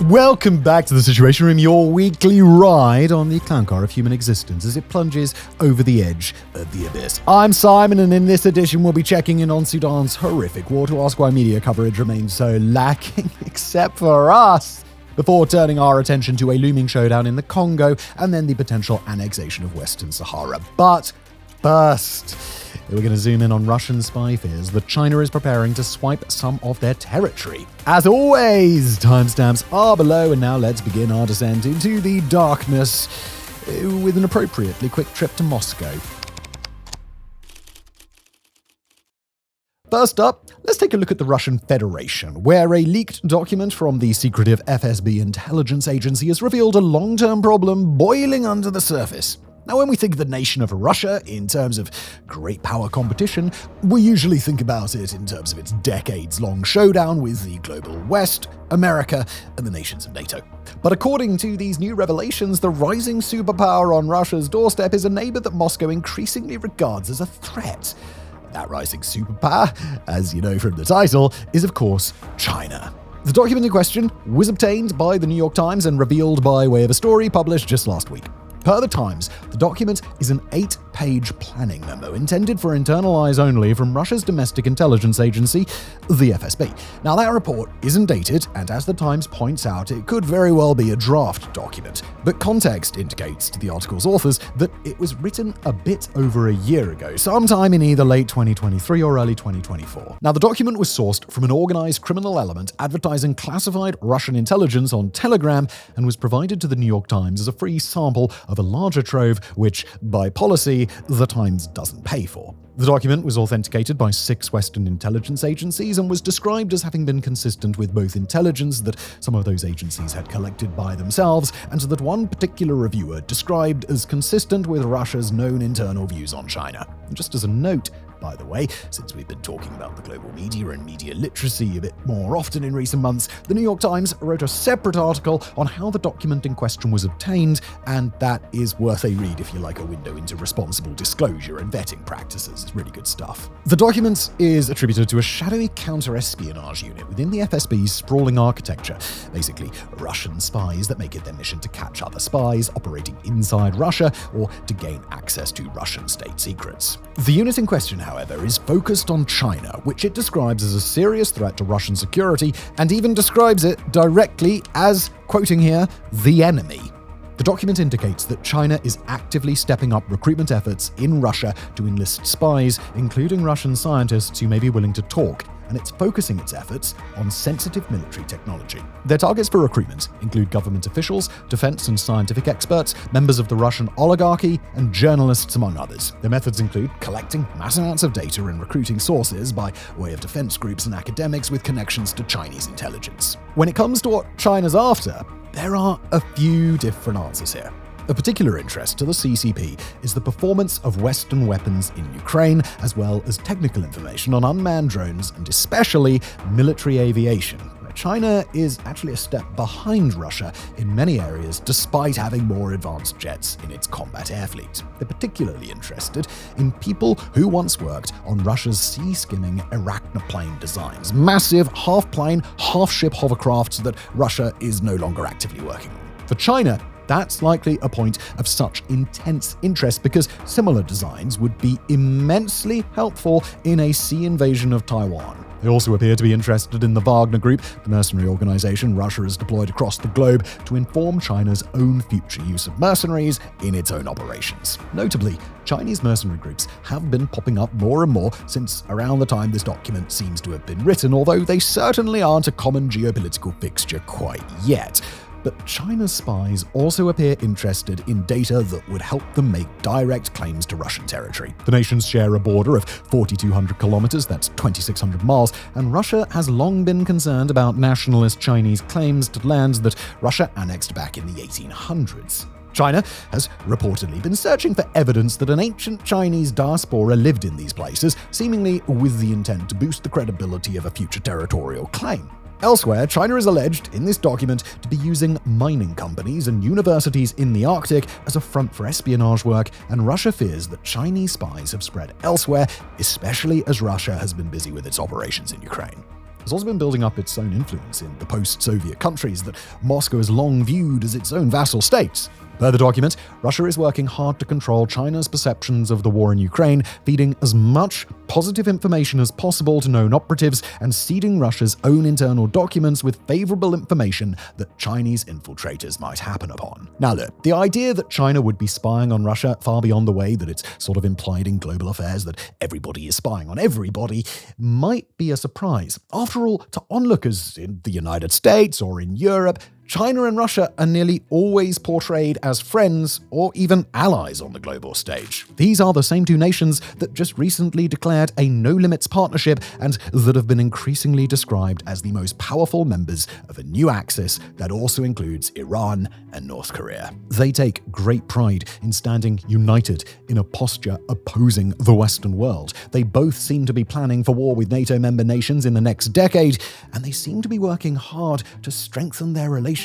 Welcome back to The Situation Room, your weekly ride on the clown car of human existence as it plunges over the edge of the abyss. I'm Simon, and in this edition we'll be checking in on Sudan's horrific war to ask why media coverage remains so lacking, except for us, before turning our attention to a looming showdown in the Congo and then the potential annexation of Western Sahara. But first, we're going to zoom in on Russian spy fears that China is preparing to swipe some of their territory. As always, timestamps are below, and now let's begin our descent into the darkness with an appropriately quick trip to Moscow. First up, let's take a look at the Russian Federation, where a leaked document from the secretive FSB intelligence agency has revealed a long-term problem boiling under the surface. Now, when we think of the nation of Russia in terms of great power competition, we usually think about it in terms of its decades-long showdown with the global West, America, and the nations of NATO. But according to these new revelations, the rising superpower on Russia's doorstep is a neighbor that Moscow increasingly regards as a threat. That rising superpower, as you know from the title, is of course China. The document in question was obtained by the New York Times and revealed by way of a story published just last week. Per the Times, the document is an 8-page planning memo intended for internal eyes only from Russia's domestic intelligence agency, the FSB. Now, that report isn't dated, and as the Times points out, it could very well be a draft document. But context indicates to the article's authors that it was written a bit over a year ago, sometime in either late 2023 or early 2024. Now, the document was sourced from an organized criminal element advertising classified Russian intelligence on Telegram and was provided to the New York Times as a free sample of a larger trove, which, by policy, the Times doesn't pay for. The document was authenticated by 6 Western intelligence agencies and was described as having been consistent with both intelligence that some of those agencies had collected by themselves, and that one particular reviewer described as consistent with Russia's known internal views on China. And just as a note, by the way, since we've been talking about the global media and media literacy a bit more often in recent months, the New York Times wrote a separate article on how the document in question was obtained, and that is worth a read if you like a window into responsible disclosure and vetting practices. It's really good stuff. The document is attributed to a shadowy counter-espionage unit within the FSB's sprawling architecture, basically Russian spies that make it their mission to catch other spies operating inside Russia or to gain access to Russian state secrets. The unit in question, however, is focused on China, which it describes as a serious threat to Russian security, and even describes it directly as, quoting here, the enemy. The document indicates that China is actively stepping up recruitment efforts in Russia to enlist spies, including Russian scientists who may be willing to talk, and it's focusing its efforts on sensitive military technology. Their targets for recruitment include government officials, defense and scientific experts, members of the Russian oligarchy, and journalists, among others. Their methods include collecting mass amounts of data and recruiting sources by way of defense groups and academics with connections to Chinese intelligence. When it comes to what China's after, there are a few different answers here. Of particular interest to the CCP is the performance of Western weapons in Ukraine, as well as technical information on unmanned drones and especially military aviation, where China is actually a step behind Russia in many areas despite having more advanced jets in its combat air fleet. They're particularly interested in people who once worked on Russia's sea-skimming arachnoplane designs, massive half-plane, half-ship hovercrafts that Russia is no longer actively working on. For China, that's likely a point of such intense interest because similar designs would be immensely helpful in a sea invasion of Taiwan. They also appear to be interested in the Wagner Group, the mercenary organization Russia has deployed across the globe to inform China's own future use of mercenaries in its own operations. Notably, Chinese mercenary groups have been popping up more and more since around the time this document seems to have been written, although they certainly aren't a common geopolitical fixture quite yet. But China's spies also appear interested in data that would help them make direct claims to Russian territory. The nations share a border of 4,200 kilometers, that's 2,600 miles, and Russia has long been concerned about nationalist Chinese claims to lands that Russia annexed back in the 1800s. China has reportedly been searching for evidence that an ancient Chinese diaspora lived in these places, seemingly with the intent to boost the credibility of a future territorial claim. Elsewhere, China is alleged in this document to be using mining companies and universities in the Arctic as a front for espionage work, and Russia fears that Chinese spies have spread elsewhere, especially as Russia has been busy with its operations in Ukraine. has also been building up its own influence in the post-Soviet countries that Moscow has long viewed as its own vassal states. Per the document, Russia is working hard to control China's perceptions of the war in Ukraine, feeding as much positive information as possible to known operatives and seeding Russia's own internal documents with favorable information that Chinese infiltrators might happen upon. Now look, the idea that China would be spying on Russia far beyond the way that it's sort of implied in global affairs that everybody is spying on everybody might be a surprise. After all, to onlookers in the United States or in Europe, China and Russia are nearly always portrayed as friends or even allies on the global stage. These are the same two nations that just recently declared a no-limits partnership and that have been increasingly described as the most powerful members of a new axis that also includes Iran and North Korea. They take great pride in standing united in a posture opposing the Western world. They both seem to be planning for war with NATO member nations in the next decade, and they seem to be working hard to strengthen their relationship,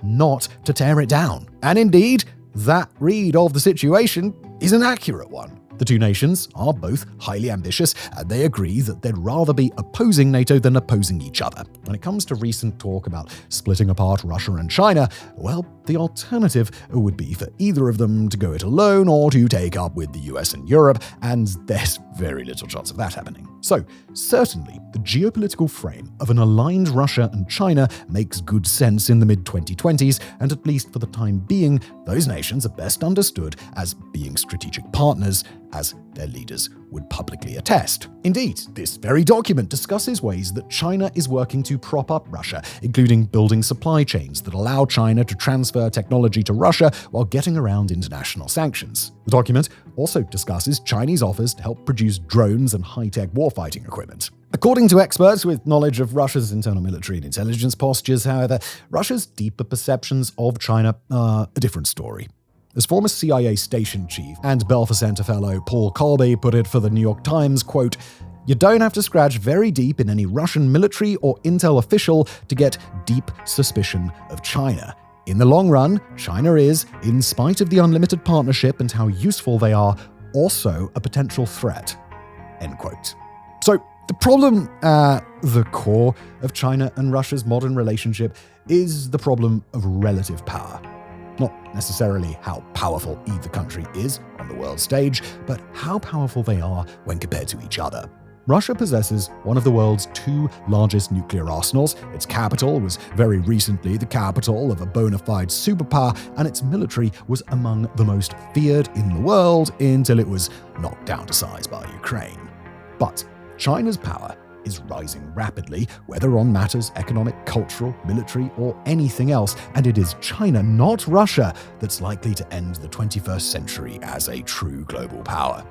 not to tear it down. And indeed, that read of the situation is an accurate one. The two nations are both highly ambitious, and they agree that they'd rather be opposing NATO than opposing each other. When it comes to recent talk about splitting apart Russia and China, well, the alternative would be for either of them to go it alone or to take up with the US and Europe, and there's very little chance of that happening. So, certainly, the geopolitical frame of an aligned Russia and China makes good sense in the mid-2020s, and at least for the time being, those nations are best understood as being strategic partners, as their leaders would publicly attest. Indeed, this very document discusses ways that China is working to prop up Russia, including building supply chains that allow China to transfer technology to Russia while getting around international sanctions. The document also discusses Chinese offers to help produce drones and high-tech warfighting equipment. According to experts with knowledge of Russia's internal military and intelligence postures, however, Russia's deeper perceptions of China are a different story. As former CIA station chief and Belfer Center fellow Paul Colby put it for the New York Times, quote, "You don't have to scratch very deep in any Russian military or intel official to get deep suspicion of China. In the long run, China is, in spite of the unlimited partnership and how useful they are, also a potential threat." End quote. So, the problem at the core of China and Russia's modern relationship is the problem of relative power. Not necessarily how powerful either country is on the world stage, but how powerful they are when compared to each other. Russia possesses one of the world's two largest nuclear arsenals. Its capital was very recently the capital of a bona fide superpower, and its military was among the most feared in the world until it was knocked down to size by Ukraine. But China's power is rising rapidly, whether on matters economic, cultural, military, or anything else, and it is China, not Russia, that's likely to end the 21st century as a true global power.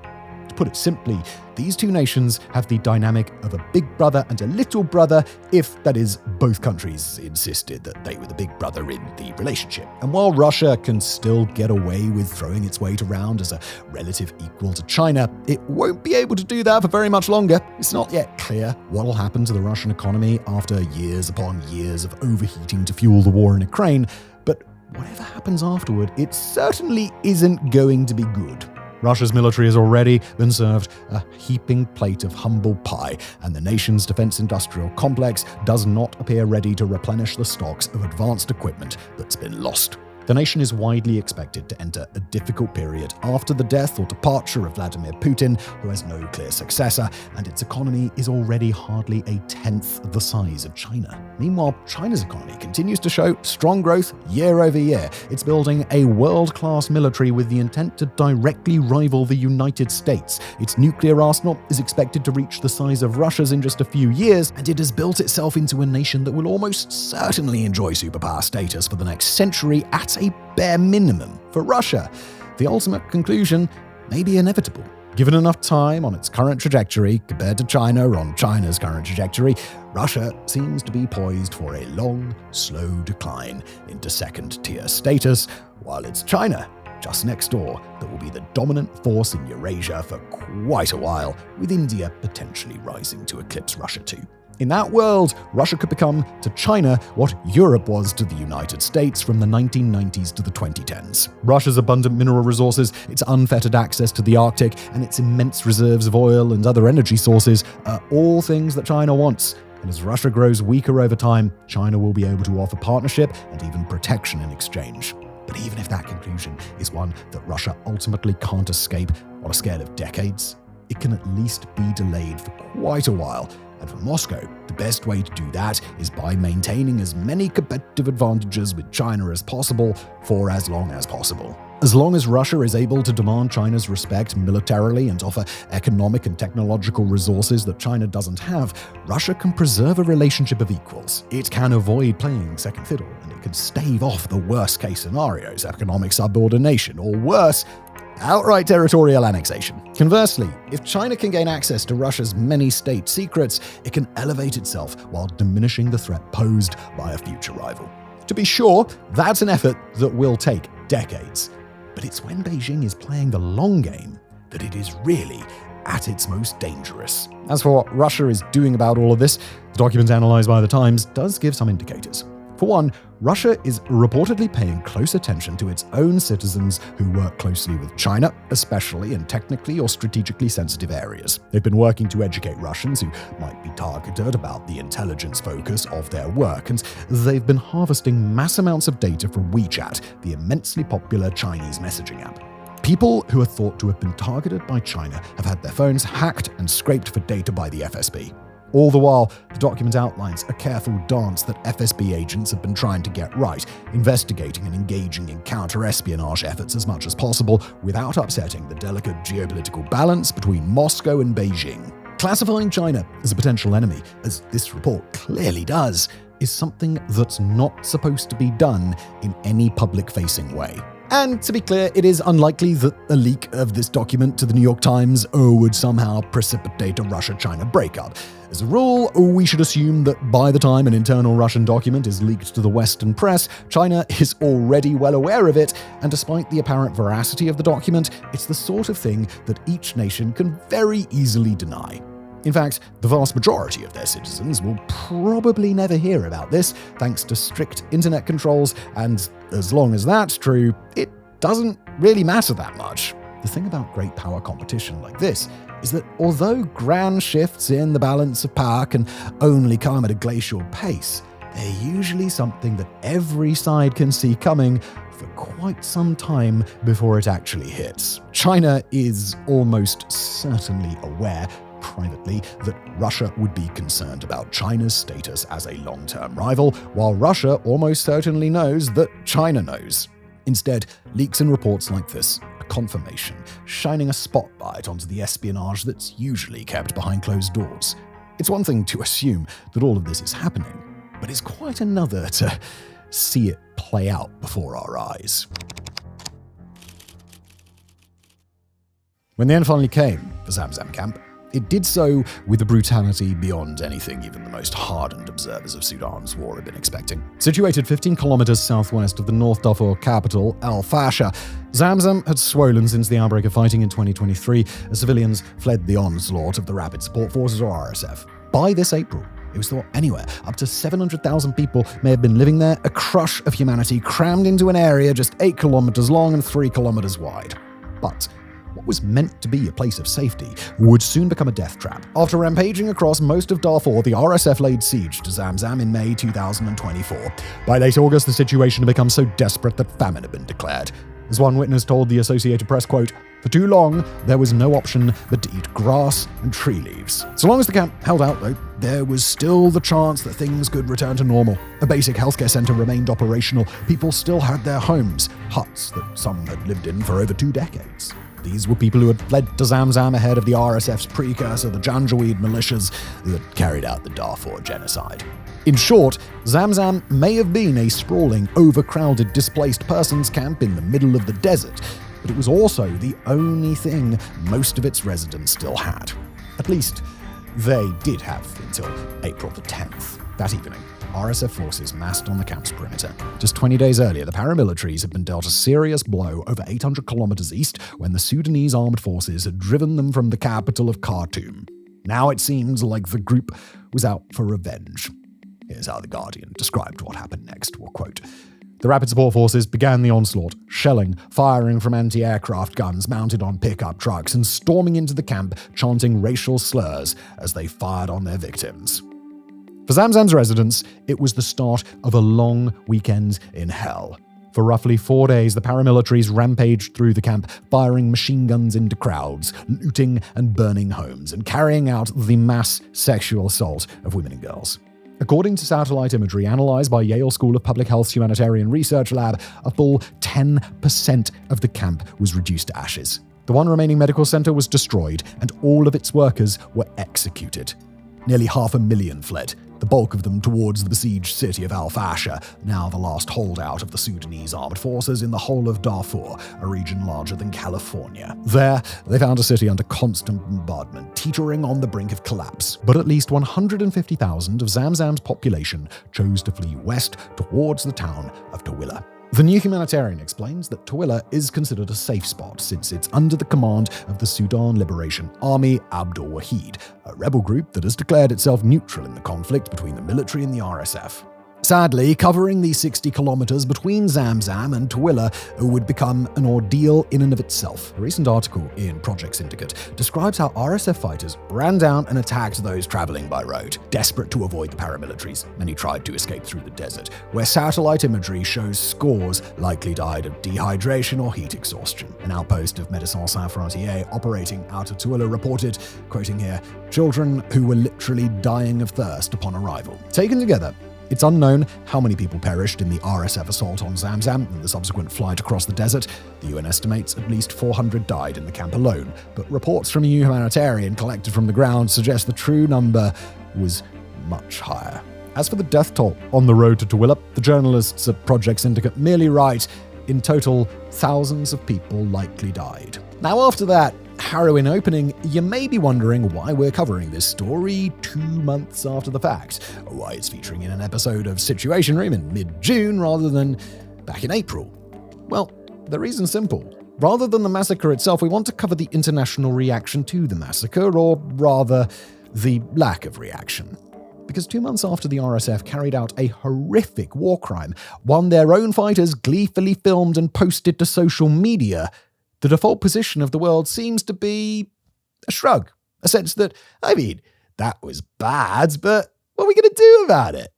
To put it simply, these two nations have the dynamic of a big brother and a little brother, if, that is, both countries insisted that they were the big brother in the relationship. And while Russia can still get away with throwing its weight around as a relative equal to China, it won't be able to do that for very much longer. It's not yet clear what will happen to the Russian economy after years upon years of overheating to fuel the war in Ukraine, but whatever happens afterward, it certainly isn't going to be good. Russia's military has already been served a heaping plate of humble pie, and the nation's defense industrial complex does not appear ready to replenish the stocks of advanced equipment that's been lost. The nation is widely expected to enter a difficult period after the death or departure of Vladimir Putin, who has no clear successor, and its economy is already hardly a tenth the size of China. Meanwhile, China's economy continues to show strong growth year over year. It's building a world-class military with the intent to directly rival the United States. Its nuclear arsenal is expected to reach the size of Russia's in just a few years, and it has built itself into a nation that will almost certainly enjoy superpower status for the next century at a bare minimum. For Russia, the ultimate conclusion may be inevitable. Given enough time on its current trajectory compared to China on China's current trajectory, Russia seems to be poised for a long, slow decline into second-tier status, while it's China, just next door, that will be the dominant force in Eurasia for quite a while, with India potentially rising to eclipse Russia too. In that world, Russia could become to China what Europe was to the United States from the 1990s to the 2010s. Russia's abundant mineral resources, its unfettered access to the Arctic, and its immense reserves of oil and other energy sources are all things that China wants. and as Russia grows weaker over time, China will be able to offer partnership and even protection in exchange. But even if that conclusion is one that Russia ultimately can't escape on a scale of decades, it can at least be delayed for quite a while. And for Moscow, the best way to do that is by maintaining as many competitive advantages with China as possible for as long as possible. As long as Russia is able to demand China's respect militarily and offer economic and technological resources that China doesn't have, Russia can preserve a relationship of equals. It can avoid playing second fiddle, and it can stave off the worst-case scenarios, economic subordination, or worse, outright territorial annexation. Conversely, if China can gain access to Russia's many state secrets, it can elevate itself while diminishing the threat posed by a future rival. To be sure, that's an effort that will take decades. But it's when Beijing is playing the long game that it is really at its most dangerous. As for what Russia is doing about all of this, the document analysed by The Times does give some indicators. For one, Russia is reportedly paying close attention to its own citizens who work closely with China, especially in technically or strategically sensitive areas. They've been working to educate Russians who might be targeted about the intelligence focus of their work, and they've been harvesting mass amounts of data from WeChat, the immensely popular Chinese messaging app. People who are thought to have been targeted by China have had their phones hacked and scraped for data by the FSB. All the while, the document outlines a careful dance that FSB agents have been trying to get right, investigating and engaging in counter-espionage efforts as much as possible without upsetting the delicate geopolitical balance between Moscow and Beijing. Classifying China as a potential enemy, as this report clearly does, is something that's not supposed to be done in any public-facing way. And to be clear, it is unlikely that a leak of this document to the New York Times would somehow precipitate a Russia-China breakup. As a rule, we should assume that by the time an internal Russian document is leaked to the Western press, China is already well aware of it, and despite the apparent veracity of the document, it's the sort of thing that each nation can very easily deny. In fact, the vast majority of their citizens will probably never hear about this, thanks to strict internet controls, and as long as that's true, it doesn't really matter that much. The thing about great power competition like this is that although grand shifts in the balance of power can only come at a glacial pace, they're usually something that every side can see coming for quite some time before it actually hits. China is almost certainly aware privately that Russia would be concerned about China's status as a long-term rival, while Russia almost certainly knows that China knows. Instead, leaks and reports like this are confirmation, shining a spotlight onto the espionage that's usually kept behind closed doors. It's one thing to assume that all of this is happening, but it's quite another to see it play out before our eyes. When the end finally came for Zamzam camp, it did so with a brutality beyond anything even the most hardened observers of Sudan's war had been expecting. Situated 15 kilometers southwest of the North Darfur capital, Al Fasher, Zamzam had swollen since the outbreak of fighting in 2023 as civilians fled the onslaught of the Rapid Support Forces, or RSF. By this April, it was thought anywhere up to 700,000 people may have been living there, a crush of humanity crammed into an area just 8 kilometers long and 3 kilometers wide. But what was meant to be a place of safety would soon become a death trap. After rampaging across most of Darfur, the RSF laid siege to Zamzam in May 2024. By late August, the situation had become so desperate that famine had been declared. As one witness told the Associated Press, quote, "For too long, there was no option but to eat grass and tree leaves." So long as the camp held out, though, there was still the chance that things could return to normal. A basic healthcare center remained operational. People still had their homes, huts that some had lived in for over 2 decades. These were people who had fled to Zamzam ahead of the RSF's precursor, the Janjaweed militias that carried out the Darfur genocide. In short, Zamzam may have been a sprawling, overcrowded, displaced persons camp in the middle of the desert, but it was also the only thing most of its residents still had. At least, they did have until April the 10th. That evening, RSF forces massed on the camp's perimeter. Just 20 days earlier, the paramilitaries had been dealt a serious blow over 800 kilometers east when the Sudanese armed forces had driven them from the capital of Khartoum. Now it seems like the group was out for revenge. Here's how The Guardian described what happened next, we'll quote. The Rapid Support Forces began the onslaught, shelling, firing from anti-aircraft guns mounted on pickup trucks, and storming into the camp, chanting racial slurs as they fired on their victims. For Zamzam's residents, it was the start of a long weekend in hell. For roughly 4 days, the paramilitaries rampaged through the camp, firing machine guns into crowds, looting and burning homes, and carrying out the mass sexual assault of women and girls. According to satellite imagery analyzed by Yale School of Public Health's Humanitarian Research Lab, a full 10% of the camp was reduced to ashes. The one remaining medical center was destroyed, and all of its workers were executed. Nearly 500,000 fled, the bulk of them towards the besieged city of Al-Fasher, now the last holdout of the Sudanese armed forces in the whole of Darfur, a region larger than California. There, they found a city under constant bombardment, teetering on the brink of collapse. But at least 150,000 of Zamzam's population chose to flee west towards the town of Tawila. The new humanitarian explains that Tawila is considered a safe spot since it's under the command of the Sudan Liberation Army Abdul Wahid, a rebel group that has declared itself neutral in the conflict between the military and the RSF. Sadly, covering the 60 kilometers between Zamzam and Tawila would become an ordeal in and of itself. A recent article in Project Syndicate describes how RSF fighters ran down and attacked those traveling by road, desperate to avoid the paramilitaries. Many tried to escape through the desert, where satellite imagery shows scores likely died of dehydration or heat exhaustion. An outpost of Médecins Sans Frontières operating out of Tawila reported, quoting here, "Children who were literally dying of thirst upon arrival." Taken together, it's unknown how many people perished in the RSF assault on Zamzam and the subsequent flight across the desert. The UN estimates at least 400 died in the camp alone, but reports from a humanitarian collected from the ground suggest the true number was much higher. As for the death toll on the road to Tawila, the journalists at Project Syndicate merely write, "In total, thousands of people likely died." Now, after that harrowing opening, you may be wondering why we're covering this story 2 months after the fact, or why it's featuring in an episode of Situation Room in mid-June rather than back in April. Well, the reason's simple. Rather than the massacre itself, we want to cover the international reaction to the massacre, or rather, the lack of reaction. Because 2 months after the RSF carried out a horrific war crime, one their own fighters gleefully filmed and posted to social media, the default position of the world seems to be a shrug. A sense that, that was bad, but what are we going to do about it?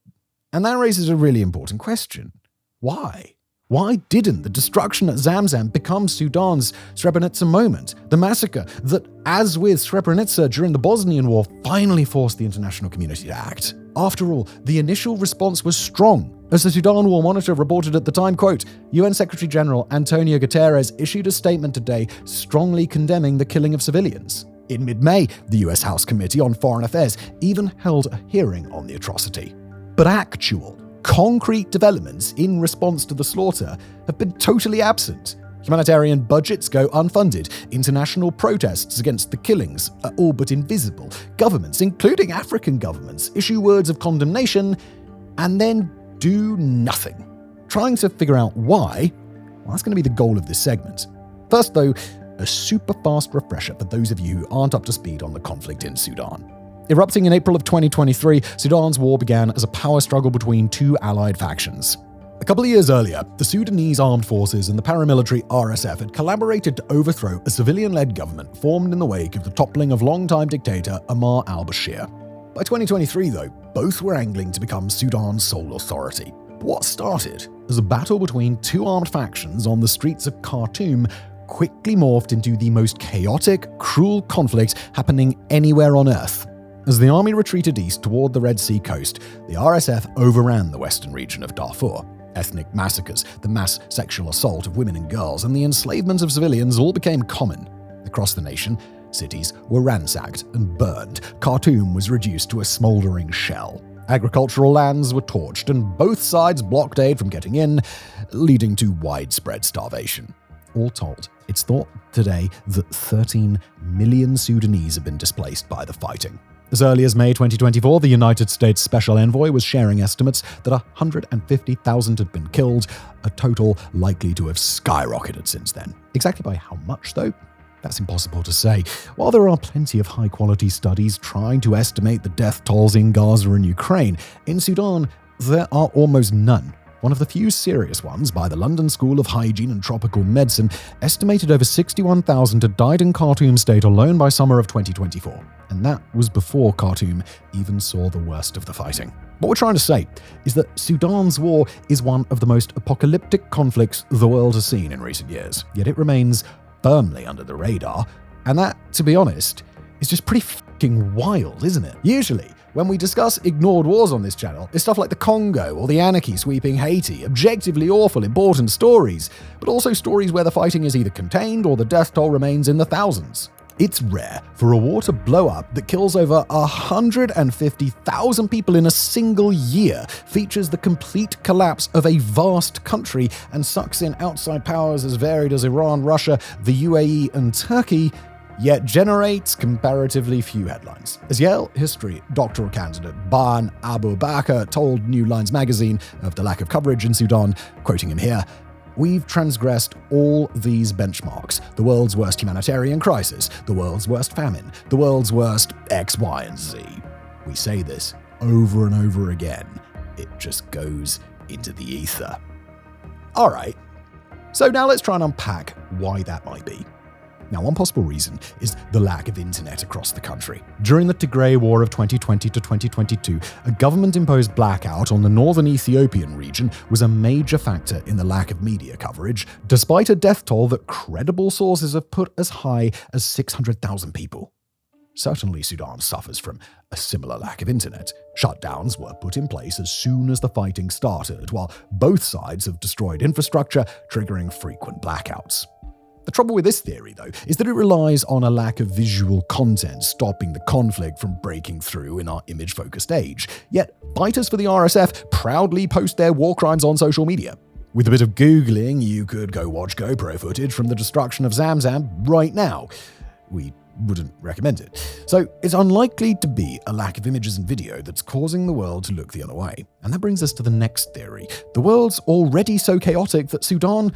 And that raises a really important question. Why? Why didn't the destruction at Zamzam become Sudan's Srebrenica moment? The massacre that, as with Srebrenica during the Bosnian War, finally forced the international community to act. After all, the initial response was strong. As the Sudan War Monitor reported at the time, quote, UN Secretary General Antonio Guterres issued a statement today strongly condemning the killing of civilians. In mid-May, the US House Committee on Foreign Affairs even held a hearing on the atrocity. But actual, concrete developments in response to the slaughter have been totally absent. Humanitarian budgets go unfunded. International protests against the killings are all but invisible. Governments, including African governments, issue words of condemnation and then do nothing. Trying to figure out why, well, that's going to be the goal of this segment. First, though, a super fast refresher for those of you who aren't up to speed on the conflict in Sudan. Erupting in April of 2023, Sudan's war began as a power struggle between two allied factions. A couple of years earlier, the Sudanese armed forces and the paramilitary RSF had collaborated to overthrow a civilian-led government formed in the wake of the toppling of longtime dictator Omar al-Bashir. By 2023, though, both were angling to become Sudan's sole authority. But what started as a battle between two armed factions on the streets of Khartoum quickly morphed into the most chaotic, cruel conflict happening anywhere on Earth. As the army retreated east toward the Red Sea coast, the RSF overran the western region of Darfur. Ethnic massacres, the mass sexual assault of women and girls, and the enslavement of civilians all became common. Across the nation, cities were ransacked and burned. Khartoum was reduced to a smoldering shell. Agricultural lands were torched, and both sides blocked aid from getting in, leading to widespread starvation. All told, it's thought today that 13 million Sudanese have been displaced by the fighting. As early as May 2024, the United States Special Envoy was sharing estimates that 150,000 had been killed, a total likely to have skyrocketed since then. Exactly by how much, though? That's impossible to say. While there are plenty of high-quality studies trying to estimate the death tolls in Gaza and Ukraine, in Sudan, there are almost none. One of the few serious ones by the London School of Hygiene and Tropical Medicine estimated over 61,000 had died in Khartoum state alone by summer of 2024. And that was before Khartoum even saw the worst of the fighting. What we're trying to say is that Sudan's war is one of the most apocalyptic conflicts the world has seen in recent years, yet it remains firmly under the radar, and that, to be honest, is just pretty fucking wild, isn't it? Usually, when we discuss ignored wars on this channel, it's stuff like the Congo or the Annex sweeping Haiti, objectively awful, important stories, but also stories where the fighting is either contained or the death toll remains in the thousands. It's rare for a war to blow up that kills over 150,000 people in a single year, features the complete collapse of a vast country, and sucks in outside powers as varied as Iran, Russia, the UAE, and Turkey, yet generates comparatively few headlines. As Yale history doctoral candidate Ban Abu Bakr told New Lines magazine of the lack of coverage in Sudan, quoting him here, "We've transgressed all these benchmarks. The world's worst humanitarian crisis, the world's worst famine, the world's worst X, Y, and Z." We say this over and over again. It just goes into the ether. All right, so now let's try and unpack why that might be. Now, one possible reason is the lack of internet across the country. During the Tigray War of 2020 to 2022, a government-imposed blackout on the northern Ethiopian region was a major factor in the lack of media coverage, despite a death toll that credible sources have put as high as 600,000 people. Certainly, Sudan suffers from a similar lack of internet. Shutdowns were put in place as soon as the fighting started, while both sides have destroyed infrastructure, triggering frequent blackouts. The trouble with this theory, though, is that it relies on a lack of visual content stopping the conflict from breaking through in our image-focused age. Yet, fighters for the RSF proudly post their war crimes on social media. With a bit of Googling, you could go watch GoPro footage from the destruction of Zamzam right now. We wouldn't recommend it. So it's unlikely to be a lack of images and video that's causing the world to look the other way. And that brings us to the next theory. The world's already so chaotic that Sudan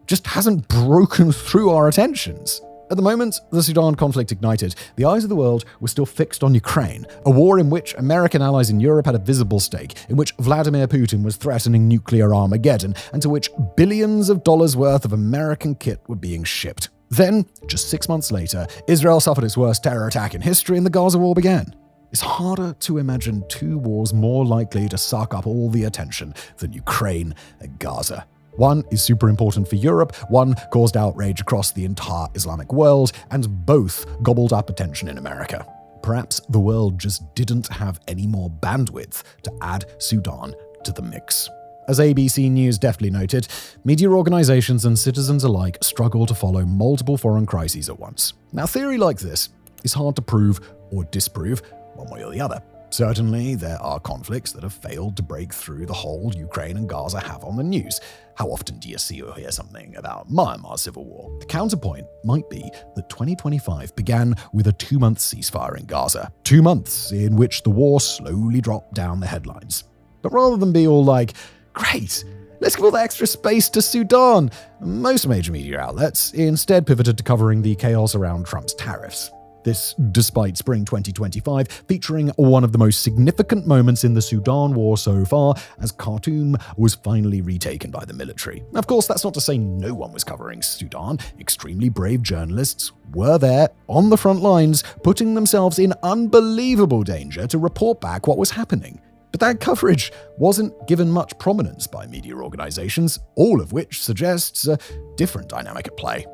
just hasn't broken through our attentions. At the moment the Sudan conflict ignited, the eyes of the world were still fixed on Ukraine, a war in which American allies in Europe had a visible stake, in which Vladimir Putin was threatening nuclear Armageddon, and to which billions of dollars worth of American kit were being shipped. Then, just 6 months later, Israel suffered its worst terror attack in history and the Gaza war began. It's harder to imagine two wars more likely to suck up all the attention than Ukraine and Gaza. One is super important for Europe, one caused outrage across the entire Islamic world, and both gobbled up attention in America. Perhaps the world just didn't have any more bandwidth to add Sudan to the mix. As ABC News deftly noted, media organizations and citizens alike struggle to follow multiple foreign crises at once. Now, theory like this is hard to prove or disprove one way or the other. Certainly, there are conflicts that have failed to break through the hold Ukraine and Gaza have on the news. How often do you see or hear something about Myanmar's civil war? The counterpoint might be that 2025 began with a 2-month ceasefire in Gaza. 2 months in which the war slowly dropped down the headlines. But rather than be all like, great, let's give all that extra space to Sudan, most major media outlets instead pivoted to covering the chaos around Trump's tariffs. This despite spring 2025 featuring one of the most significant moments in the Sudan war so far, as Khartoum was finally retaken by the military. Of course, that's not to say no one was covering Sudan. Extremely brave journalists were there on the front lines, putting themselves in unbelievable danger to report back what was happening. But that coverage wasn't given much prominence by media organizations, all of which suggests a different dynamic at play.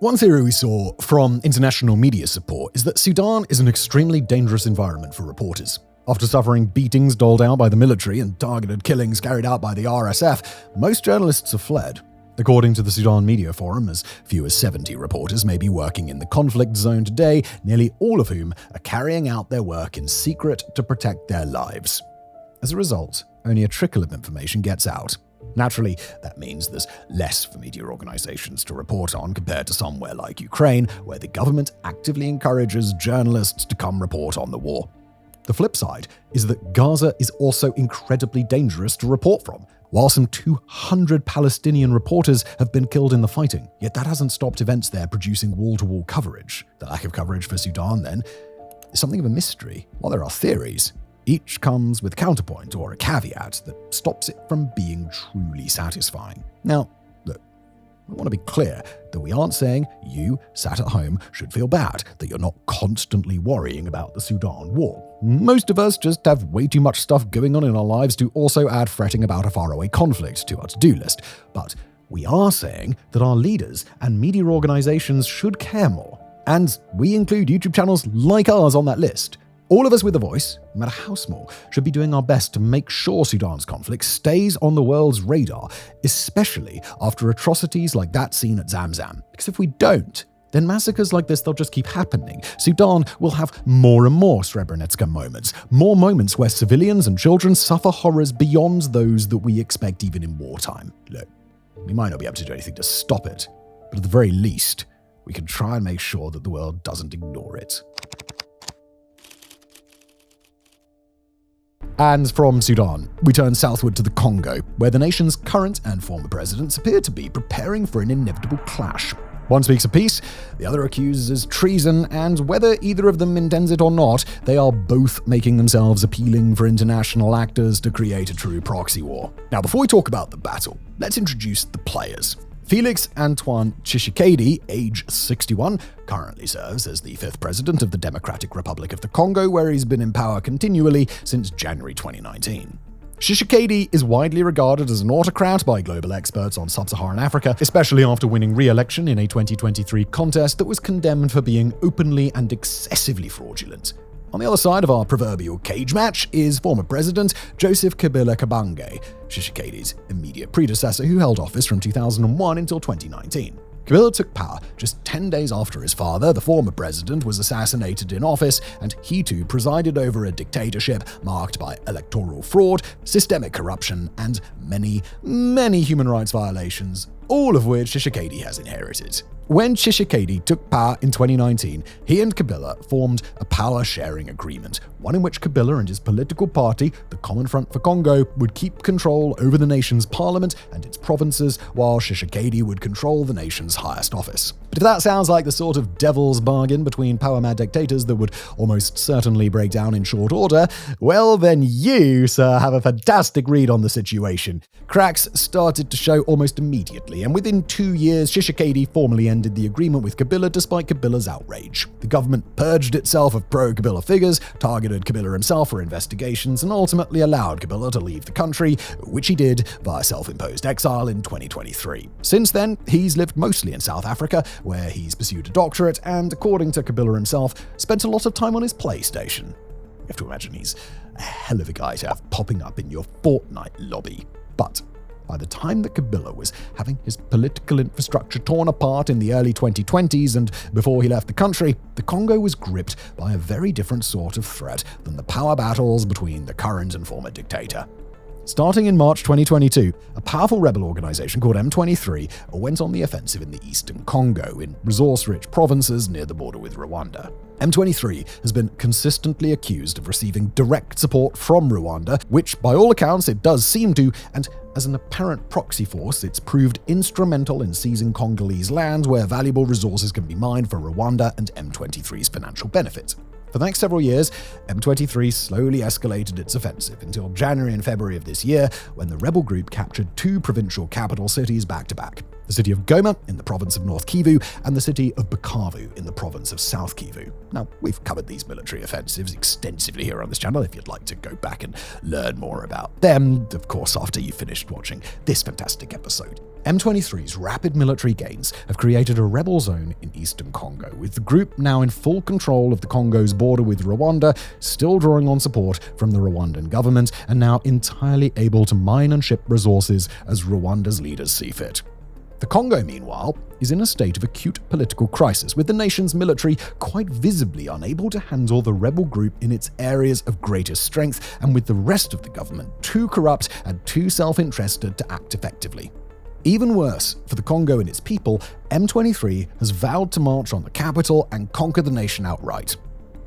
One theory we saw from international media support is that Sudan is an extremely dangerous environment for reporters. After suffering beatings doled out by the military and targeted killings carried out by the RSF, most journalists have fled. According to the Sudan Media Forum, as few as 70 reporters may be working in the conflict zone today, nearly all of whom are carrying out their work in secret to protect their lives. As a result, only a trickle of information gets out. Naturally, that means there's less for media organizations to report on compared to somewhere like Ukraine, where the government actively encourages journalists to come report on the war. The flip side is that Gaza is also incredibly dangerous to report from. While some 200 Palestinian reporters have been killed in the fighting, yet that hasn't stopped events there producing wall-to-wall coverage. The lack of coverage for Sudan, then, is something of a mystery. While there are theories, Each comes with a counterpoint or a caveat that stops it from being truly satisfying. Now, look, I want to be clear that we aren't saying you, sat at home, should feel bad, that you're not constantly worrying about the Sudan war. Most of us just have way too much stuff going on in our lives to also add fretting about a faraway conflict to our to-do list. But we are saying that our leaders and media organizations should care more. And we include YouTube channels like ours on that list. All of us with a voice, no matter how small, should be doing our best to make sure Sudan's conflict stays on the world's radar, especially after atrocities like that seen at Zamzam. Because if we don't, then massacres like this, they'll just keep happening. Sudan will have more and more Srebrenica moments, more moments where civilians and children suffer horrors beyond those that we expect even in wartime. Look, we might not be able to do anything to stop it, but at the very least, we can try and make sure that the world doesn't ignore it. And from Sudan, we turn southward to the Congo, where the nation's current and former presidents appear to be preparing for an inevitable clash. One speaks of peace, the other accuses treason, and whether either of them intends it or not, they are both making themselves appealing for international actors to create a true proxy war. Now, before we talk about the battle, let's introduce the players. Felix Antoine Tshisekedi, age 61, currently serves as the 5th president of the Democratic Republic of the Congo, where he's been in power continually since January 2019. Tshisekedi is widely regarded as an autocrat by global experts on sub-Saharan Africa, especially after winning re-election in a 2023 contest that was condemned for being openly and excessively fraudulent. On the other side of our proverbial cage match is former President Joseph Kabila Kabange, Tshisekedi's immediate predecessor who held office from 2001 until 2019. Kabila took power just 10 days after his father, the former president, was assassinated in office, and he too presided over a dictatorship marked by electoral fraud, systemic corruption, and many, many human rights violations, all of which Tshisekedi has inherited. When Tshisekedi took power in 2019, he and Kabila formed a power-sharing agreement, one in which Kabila and his political party, the Common Front for Congo, would keep control over the nation's parliament and its provinces, while Tshisekedi would control the nation's highest office. But if that sounds like the sort of devil's bargain between power-mad dictators that would almost certainly break down in short order, well then you, sir, have a fantastic read on the situation. Cracks started to show almost immediately, and within 2 years, Tshisekedi formally ended the agreement with Kabila despite Kabila's outrage. The government purged itself of pro-Kabila figures, targeted Kabila himself for investigations, and ultimately allowed Kabila to leave the country, which he did via self-imposed exile in 2023. Since then, he's lived mostly in South Africa, where he's pursued a doctorate and, according to Kabila himself, spent a lot of time on his PlayStation. You have to imagine he's a hell of a guy to have popping up in your Fortnite lobby. But by the time that Kabila was having his political infrastructure torn apart in the early 2020s and before he left the country, the Congo was gripped by a very different sort of threat than the power battles between the current and former dictator. Starting in March 2022, a powerful rebel organization called M23 went on the offensive in the eastern Congo, in resource-rich provinces near the border with Rwanda. M23 has been consistently accused of receiving direct support from Rwanda, which by all accounts it does seem to, and as an apparent proxy force, it's proved instrumental in seizing Congolese land where valuable resources can be mined for Rwanda and M23's financial benefit. For the next several years, M23 slowly escalated its offensive until January and February of this year, when the rebel group captured 2 provincial capital cities back-to-back. The city of Goma in the province of North Kivu and the city of Bukavu in the province of South Kivu. Now, we've covered these military offensives extensively here on this channel if you'd like to go back and learn more about them, of course, after you've finished watching this fantastic episode. M23's rapid military gains have created a rebel zone in eastern Congo, with the group now in full control of the Congo's border with Rwanda, still drawing on support from the Rwandan government, and now entirely able to mine and ship resources as Rwanda's leaders see fit. The Congo, meanwhile, is in a state of acute political crisis, with the nation's military quite visibly unable to handle the rebel group in its areas of greatest strength, and with the rest of the government too corrupt and too self-interested to act effectively. Even worse, for the Congo and its people, M23 has vowed to march on the capital and conquer the nation outright.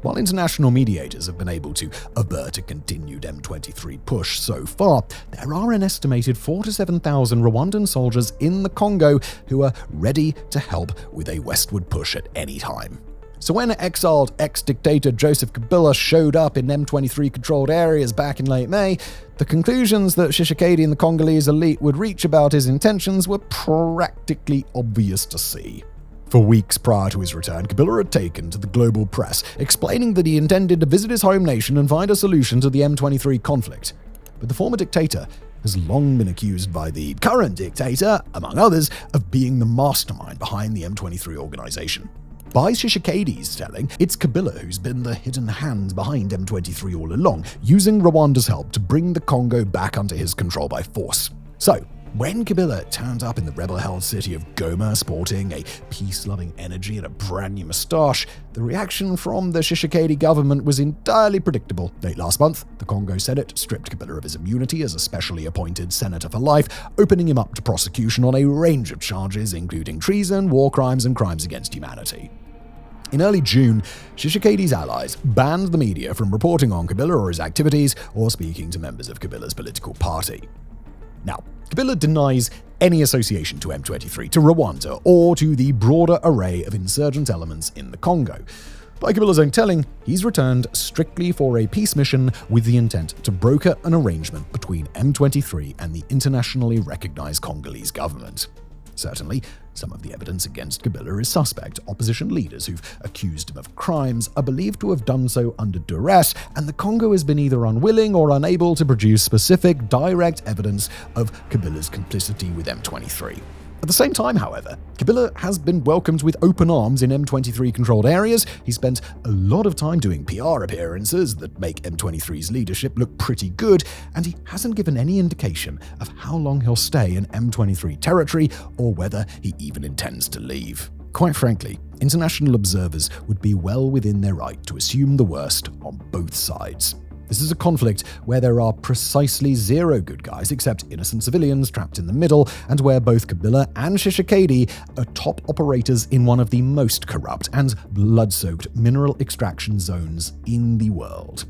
While international mediators have been able to avert a continued M23 push so far, there are an estimated 4,000 to 7,000 Rwandan soldiers in the Congo who are ready to help with a westward push at any time. So when exiled ex-dictator Joseph Kabila showed up in M23-controlled areas back in late May, the conclusions that Tshisekedi and the Congolese elite would reach about his intentions were practically obvious to see. For weeks prior to his return, Kabila had taken to the global press, explaining that he intended to visit his home nation and find a solution to the M23 conflict. But the former dictator has long been accused by the current dictator, among others, of being the mastermind behind the M23 organization. By Tshisekedi's telling, it's Kabila who's been the hidden hand behind M23 all along, using Rwanda's help to bring the Congo back under his control by force. So, when Kabila turned up in the rebel-held city of Goma sporting a peace-loving energy and a brand new moustache, the reaction from the Tshisekedi government was entirely predictable. Late last month, the Congo Senate stripped Kabila of his immunity as a specially appointed senator for life, opening him up to prosecution on a range of charges, including treason, war crimes, and crimes against humanity. In early June, Tshisekedi's allies banned the media from reporting on Kabila or his activities or speaking to members of Kabila's political party. Now, Kabila denies any association to M23, to Rwanda, or to the broader array of insurgent elements in the Congo. By Kabila's own telling, he's returned strictly for a peace mission with the intent to broker an arrangement between M23 and the internationally recognized Congolese government. Certainly, some of the evidence against Kabila is suspect. Opposition leaders who've accused him of crimes are believed to have done so under duress, and the Congo has been either unwilling or unable to produce specific, direct evidence of Kabila's complicity with M23. At the same time, however, Kabila has been welcomed with open arms in M23-controlled areas. He spent a lot of time doing PR appearances that make M23's leadership look pretty good, and he hasn't given any indication of how long he'll stay in M23 territory or whether he even intends to leave. Quite frankly, international observers would be well within their right to assume the worst on both sides. This is a conflict where there are precisely zero good guys except innocent civilians trapped in the middle, and where both Kabila and Tshisekedi are top operators in one of the most corrupt and blood-soaked mineral extraction zones in the world.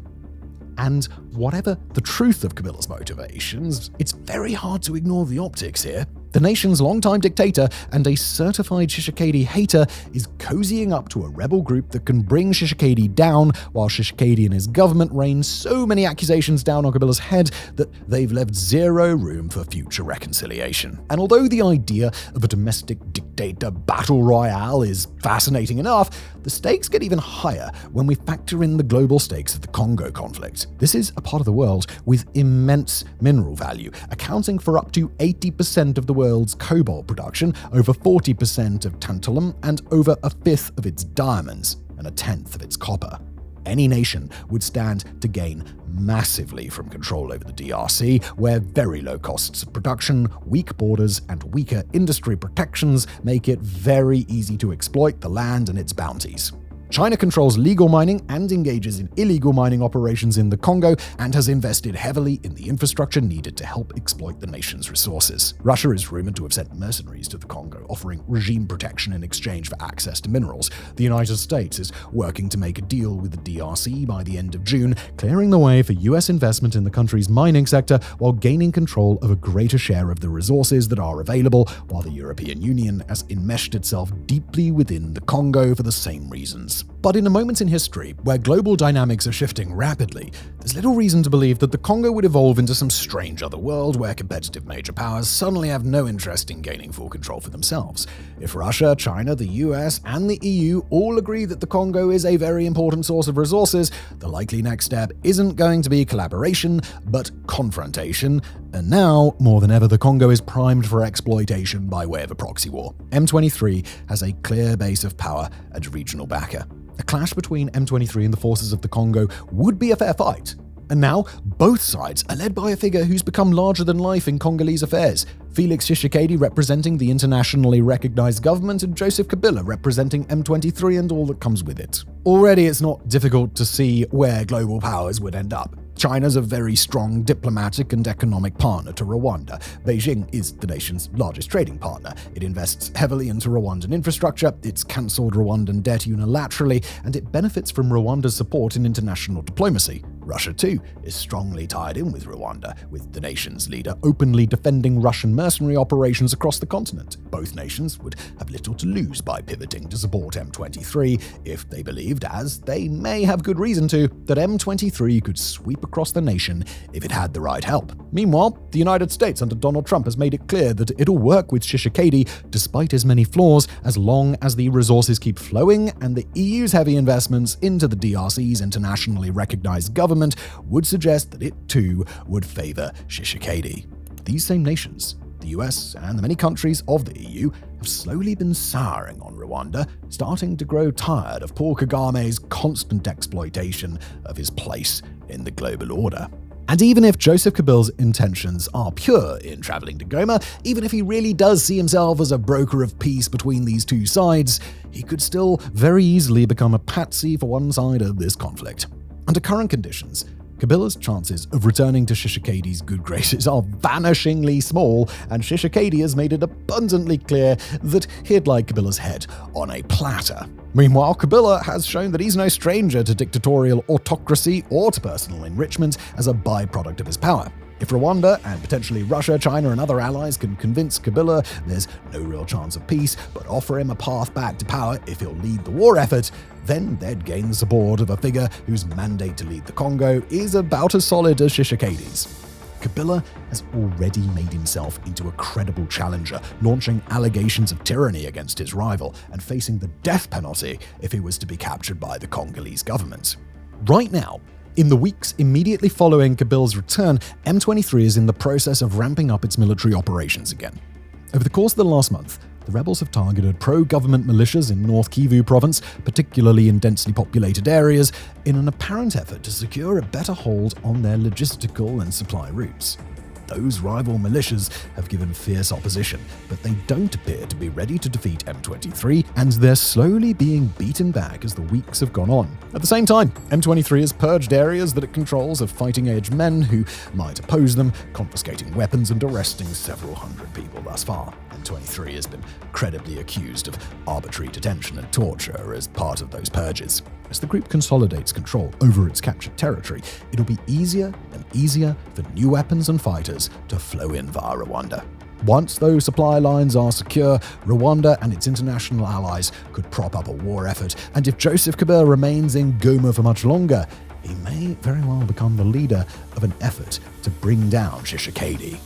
And whatever the truth of Kabila's motivations, it's very hard to ignore the optics here. The nation's longtime dictator and a certified Tshisekedi hater is cozying up to a rebel group that can bring Tshisekedi down, while Tshisekedi and his government rain so many accusations down on Kabila's head that they've left zero room for future reconciliation. And although the idea of a domestic dictator battle royale is fascinating enough, the stakes get even higher when we factor in the global stakes of the Congo conflict. This is a part of the world with immense mineral value, accounting for up to 80% of the world's cobalt production, over 40% of tantalum, and over a fifth of its diamonds, and a tenth of its copper. Any nation would stand to gain massively from control over the DRC, where very low costs of production, weak borders, and weaker industry protections make it very easy to exploit the land and its bounties. China controls legal mining and engages in illegal mining operations in the Congo and has invested heavily in the infrastructure needed to help exploit the nation's resources. Russia is rumored to have sent mercenaries to the Congo, offering regime protection in exchange for access to minerals. The United States is working to make a deal with the DRC by the end of June, clearing the way for US investment in the country's mining sector while gaining control of a greater share of the resources that are available, while the European Union has enmeshed itself deeply within the Congo for the same reasons. But in a moment in history where global dynamics are shifting rapidly, there's little reason to believe that the Congo would evolve into some strange other world where competitive major powers suddenly have no interest in gaining full control for themselves. If Russia, China, the US, and the EU all agree that the Congo is a very important source of resources, the likely next step isn't going to be collaboration, but confrontation. And now, more than ever, the Congo is primed for exploitation by way of a proxy war. M23 has a clear base of power and regional backer. A clash between M23 and the forces of the Congo would be a fair fight. And now, both sides are led by a figure who's become larger than life in Congolese affairs. Felix Tshisekedi representing the internationally recognized government, and Joseph Kabila representing M23 and all that comes with it. Already it's not difficult to see where global powers would end up. China's a very strong diplomatic and economic partner to Rwanda. Beijing is the nation's largest trading partner. It invests heavily into Rwandan infrastructure, it's cancelled Rwandan debt unilaterally, and it benefits from Rwanda's support in international diplomacy. Russia, too, is strongly tied in with Rwanda, with the nation's leader openly defending Russian mercenary operations across the continent. Both nations would have little to lose by pivoting to support M23 if they believed, as they may have good reason to, that M23 could sweep across the nation if it had the right help. Meanwhile, the United States under Donald Trump has made it clear that it'll work with Tshisekedi despite his many flaws, as long as the resources keep flowing, and the EU's heavy investments into the DRC's internationally recognized government would suggest that it too would favor Tshisekedi. These same nations, the US and the many countries of the EU, have slowly been souring on Rwanda, starting to grow tired of Paul Kagame's constant exploitation of his place in the global order. And even if Joseph Kabila's intentions are pure in traveling to Goma, even if he really does see himself as a broker of peace between these two sides, he could still very easily become a patsy for one side of this conflict. Under current conditions, Kabila's chances of returning to Tshisekedi's good graces are vanishingly small, and Tshisekedi has made it abundantly clear that he'd like Kabila's head on a platter. Meanwhile, Kabila has shown that he's no stranger to dictatorial autocracy or to personal enrichment as a byproduct of his power. If Rwanda and potentially Russia, China, and other allies can convince Kabila there's no real chance of peace, but offer him a path back to power if he'll lead the war effort, then they'd gain the support of a figure whose mandate to lead the Congo is about as solid as Tshisekedi's. Kabila has already made himself into a credible challenger, launching allegations of tyranny against his rival and facing the death penalty if he was to be captured by the Congolese government. Right now, in the weeks immediately following Kabila's return, M23 is in the process of ramping up its military operations again. Over the course of the last month, the rebels have targeted pro-government militias in North Kivu province, particularly in densely populated areas, in an apparent effort to secure a better hold on their logistical and supply routes. Those rival militias have given fierce opposition, but they don't appear to be ready to defeat M23, and they're slowly being beaten back as the weeks have gone on. At the same time, M23 has purged areas that it controls of fighting-age men who might oppose them, confiscating weapons and arresting several hundred people thus far. M23 has been credibly accused of arbitrary detention and torture as part of those purges. As the group consolidates control over its captured territory, it'll be easier and easier for new weapons and fighters to flow in via Rwanda. Once those supply lines are secure, Rwanda and its international allies could prop up a war effort, and if Joseph Kabila remains in Goma for much longer, he may very well become the leader of an effort to bring down Tshisekedi.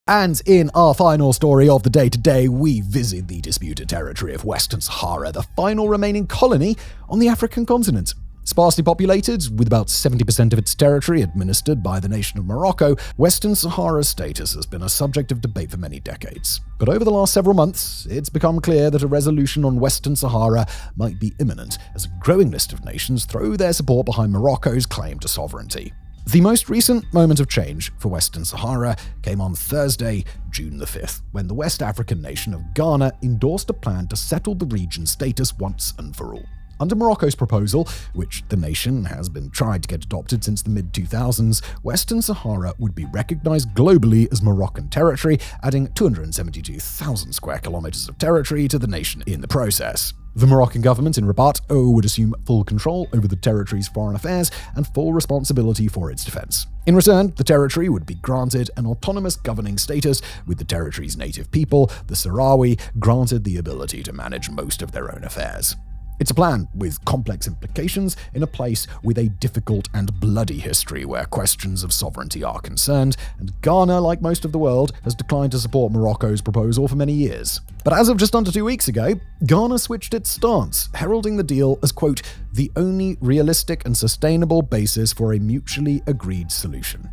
And in our final story of the day today, we visit the disputed territory of Western Sahara, the final remaining colony on the African continent. Sparsely populated, with about 70% of its territory administered by the nation of Morocco, Western Sahara's status has been a subject of debate for many decades. But over the last several months, it's become clear that a resolution on Western Sahara might be imminent, as a growing list of nations throw their support behind Morocco's claim to sovereignty. The most recent moment of change for Western Sahara came on Thursday, June the 5th, when the West African nation of Ghana endorsed a plan to settle the region's status once and for all. Under Morocco's proposal, which the nation has been trying to get adopted since the mid-2000s, Western Sahara would be recognized globally as Moroccan territory, adding 272,000 square kilometers of territory to the nation in the process. The Moroccan government in Rabat would assume full control over the territory's foreign affairs and full responsibility for its defense. In return, the territory would be granted an autonomous governing status, with the territory's native people, the Sahrawi, granted the ability to manage most of their own affairs. It's a plan with complex implications in a place with a difficult and bloody history where questions of sovereignty are concerned, and Ghana, like most of the world, has declined to support Morocco's proposal for many years. But as of just under 2 weeks ago, Ghana switched its stance, heralding the deal as, quote, the only realistic and sustainable basis for a mutually agreed solution.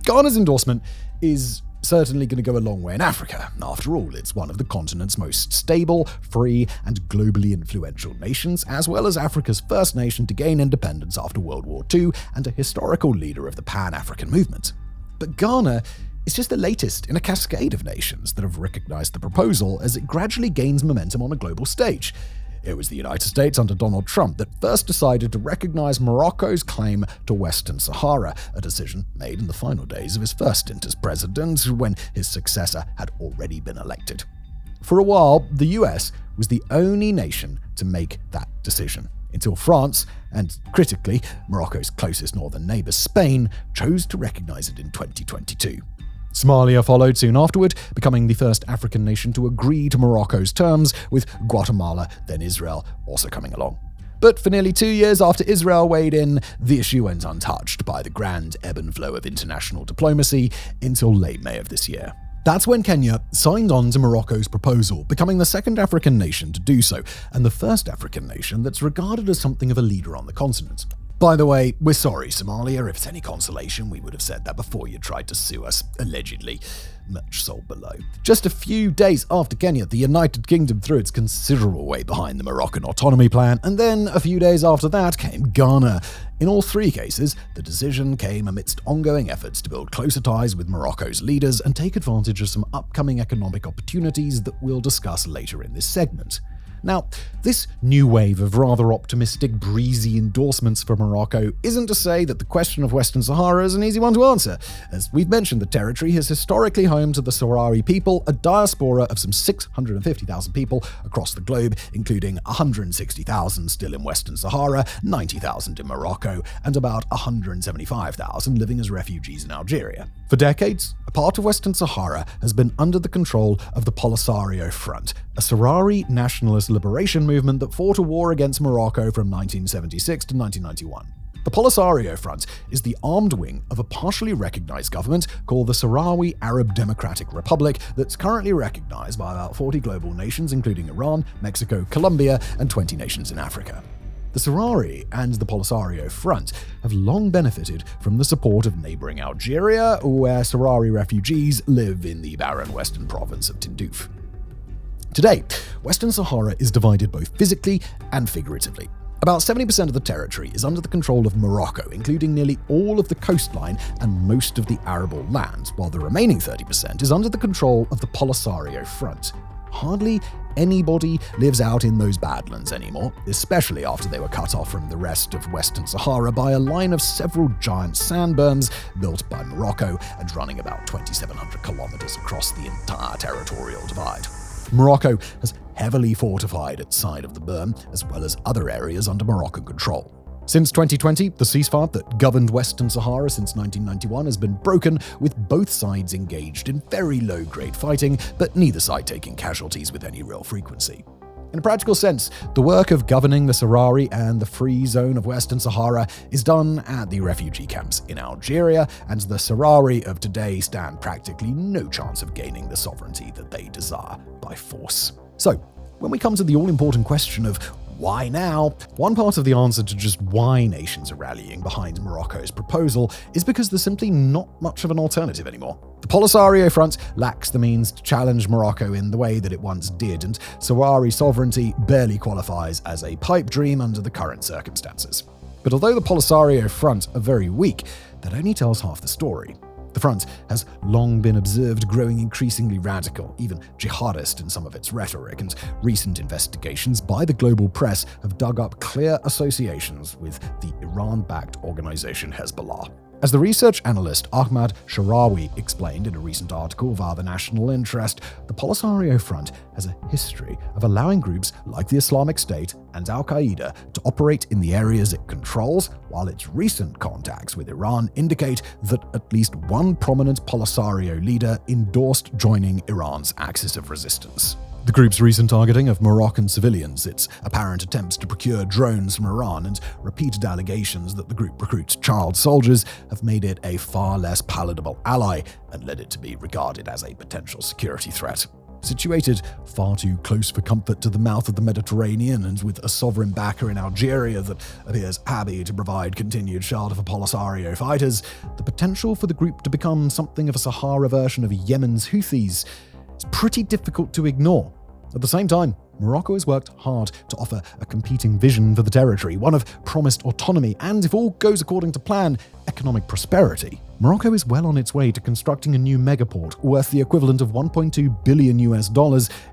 Ghana's endorsement is certainly going to go a long way in Africa. After all, it's one of the continent's most stable, free, and globally influential nations, as well as Africa's first nation to gain independence after World War II and a historical leader of the Pan-African movement. But Ghana is just the latest in a cascade of nations that have recognized the proposal as it gradually gains momentum on a global stage. It was the United States under Donald Trump that first decided to recognize Morocco's claim to Western Sahara, a decision made in the final days of his first stint as president when his successor had already been elected. For a while, the US was the only nation to make that decision, until France, and critically, Morocco's closest northern neighbour Spain, chose to recognise it in 2022. Somalia followed soon afterward, becoming the first African nation to agree to Morocco's terms, with Guatemala, then Israel, also coming along. But for nearly 2 years after Israel weighed in, the issue went untouched by the grand ebb and flow of international diplomacy until late May of this year. That's when Kenya signed on to Morocco's proposal, becoming the second African nation to do so, and the first African nation that's regarded as something of a leader on the continent. By the way, we're sorry, Somalia. If it's any consolation, we would have said that before you tried to sue us, allegedly. Much sold below. Just a few days after Kenya, the United Kingdom threw its considerable weight behind the Moroccan autonomy plan, and then a few days after that came Ghana. In all three cases, the decision came amidst ongoing efforts to build closer ties with Morocco's leaders and take advantage of some upcoming economic opportunities that we'll discuss later in this segment. Now, this new wave of rather optimistic, breezy endorsements for Morocco isn't to say that the question of Western Sahara is an easy one to answer. As we've mentioned, the territory is historically home to the Sahrawi people, a diaspora of some 650,000 people across the globe, including 160,000 still in Western Sahara, 90,000 in Morocco, and about 175,000 living as refugees in Algeria. For decades, a part of Western Sahara has been under the control of the Polisario Front, a Sahrawi nationalist liberation movement that fought a war against Morocco from 1976 to 1991. The Polisario Front is the armed wing of a partially recognized government called the Sahrawi Arab Democratic Republic that's currently recognized by about 40 global nations, including Iran, Mexico, Colombia, and 20 nations in Africa. The Sahrawi and the Polisario Front have long benefited from the support of neighboring Algeria, where Sahrawi refugees live in the barren western province of Tindouf. Today, Western Sahara is divided both physically and figuratively. About 70% of the territory is under the control of Morocco, including nearly all of the coastline and most of the arable land, while the remaining 30% is under the control of the Polisario Front. Hardly anybody lives out in those badlands anymore, especially after they were cut off from the rest of Western Sahara by a line of several giant sand berms built by Morocco and running about 2,700 kilometers across the entire territorial divide. Morocco has heavily fortified its side of the berm, as well as other areas under Moroccan control. Since 2020, the ceasefire that governed Western Sahara since 1991 has been broken, with both sides engaged in very low-grade fighting, but neither side taking casualties with any real frequency. In a practical sense, the work of governing the Sahrawi and the Free Zone of Western Sahara is done at the refugee camps in Algeria, and the Sahrawi of today stand practically no chance of gaining the sovereignty that they desire by force. So, when we come to the all-important question of why now? One part of the answer to just why nations are rallying behind Morocco's proposal is because there's simply not much of an alternative anymore. The Polisario Front lacks the means to challenge Morocco in the way that it once did, and Sahrawi sovereignty barely qualifies as a pipe dream under the current circumstances. But although the Polisario Front are very weak, that only tells half the story. The front has long been observed growing increasingly radical, even jihadist in some of its rhetoric, and recent investigations by the global press have dug up clear associations with the Iran-backed organization Hezbollah. As the research analyst Ahmad Sharawi explained in a recent article via the National Interest, the Polisario Front has a history of allowing groups like the Islamic State and Al-Qaeda to operate in the areas it controls, while its recent contacts with Iran indicate that at least one prominent Polisario leader endorsed joining Iran's axis of resistance. The group's recent targeting of Moroccan civilians, its apparent attempts to procure drones from Iran, and repeated allegations that the group recruits child soldiers have made it a far less palatable ally and led it to be regarded as a potential security threat. Situated far too close for comfort to the mouth of the Mediterranean, and with a sovereign backer in Algeria that appears happy to provide continued shelter for Polisario fighters, the potential for the group to become something of a Sahara version of Yemen's Houthis is pretty difficult to ignore. At the same time, Morocco has worked hard to offer a competing vision for the territory, one of promised autonomy and, if all goes according to plan, economic prosperity. Morocco is well on its way to constructing a new megaport worth the equivalent of $1.2 billion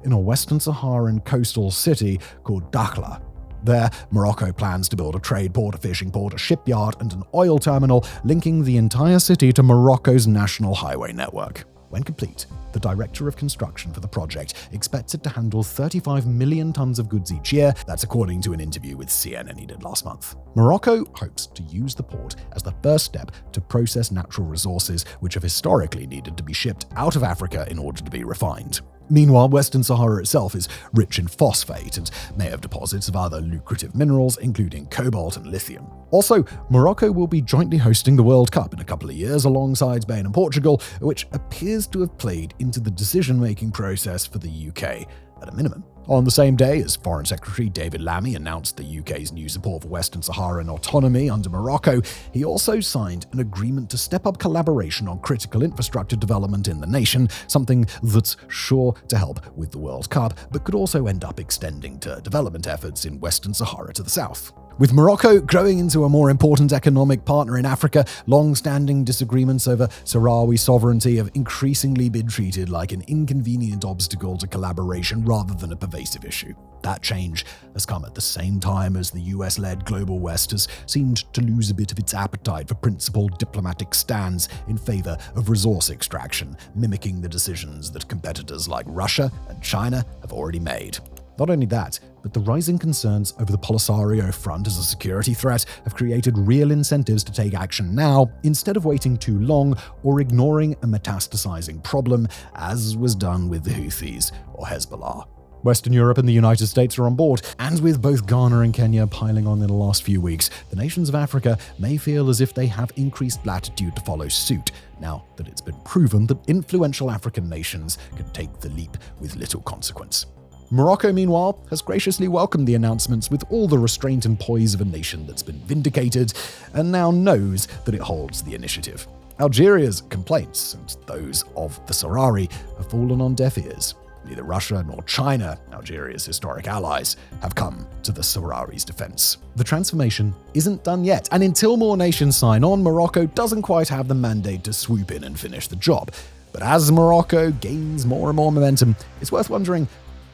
in a Western Saharan coastal city called Dakhla. There, Morocco plans to build a trade port, a fishing port, a shipyard, and an oil terminal linking the entire city to Morocco's national highway network. When complete, the director of construction for the project expects it to handle 35 million tons of goods each year. That's according to an interview with CNN he did last month. Morocco hopes to use the port as the first step to process natural resources which have historically needed to be shipped out of Africa in order to be refined. Meanwhile, Western Sahara itself is rich in phosphate and may have deposits of other lucrative minerals, including cobalt and lithium. Also, Morocco will be jointly hosting the World Cup in a couple of years alongside Spain and Portugal, which appears to have played into the decision-making process for the UK at a minimum. On the same day as Foreign Secretary David Lammy announced the UK's new support for Western Saharan autonomy under Morocco, he also signed an agreement to step up collaboration on critical infrastructure development in the nation, something that's sure to help with the World Cup, but could also end up extending to development efforts in Western Sahara to the south. With Morocco growing into a more important economic partner in Africa, long-standing disagreements over Sahrawi sovereignty have increasingly been treated like an inconvenient obstacle to collaboration rather than a pervasive issue. That change has come at the same time as the US-led Global West has seemed to lose a bit of its appetite for principled diplomatic stands in favor of resource extraction, mimicking the decisions that competitors like Russia and China have already made. Not only that, but the rising concerns over the Polisario front as a security threat have created real incentives to take action now, instead of waiting too long or ignoring a metastasizing problem, as was done with the Houthis or Hezbollah. Western Europe and the United States are on board, and with both Ghana and Kenya piling on in the last few weeks, the nations of Africa may feel as if they have increased latitude to follow suit, now that it's been proven that influential African nations can take the leap with little consequence. Morocco, meanwhile, has graciously welcomed the announcements with all the restraint and poise of a nation that's been vindicated and now knows that it holds the initiative. Algeria's complaints, and those of the Sahrawi, have fallen on deaf ears. Neither Russia nor China, Algeria's historic allies, have come to the Sahrawi's defense. The transformation isn't done yet, and until more nations sign on, Morocco doesn't quite have the mandate to swoop in and finish the job. But as Morocco gains more and more momentum, it's worth wondering,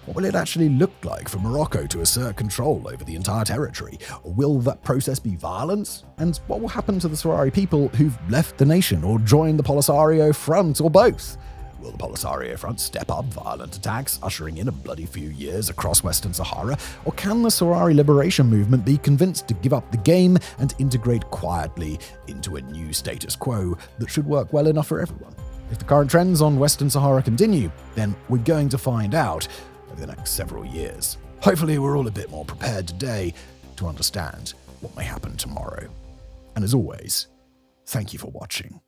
what will it actually look like for Morocco to assert control over the entire territory? Will that process be violent? And what will happen to the Sahrawi people who've left the nation or joined the Polisario front, or both? Will the Polisario front step up violent attacks, ushering in a bloody few years across Western Sahara? Or can the Sahrawi liberation movement be convinced to give up the game and integrate quietly into a new status quo that should work well enough for everyone? If the current trends on Western Sahara continue, then we're going to find out over the next several years. Hopefully we're all a bit more prepared today to understand what may happen tomorrow. And as always, thank you for watching.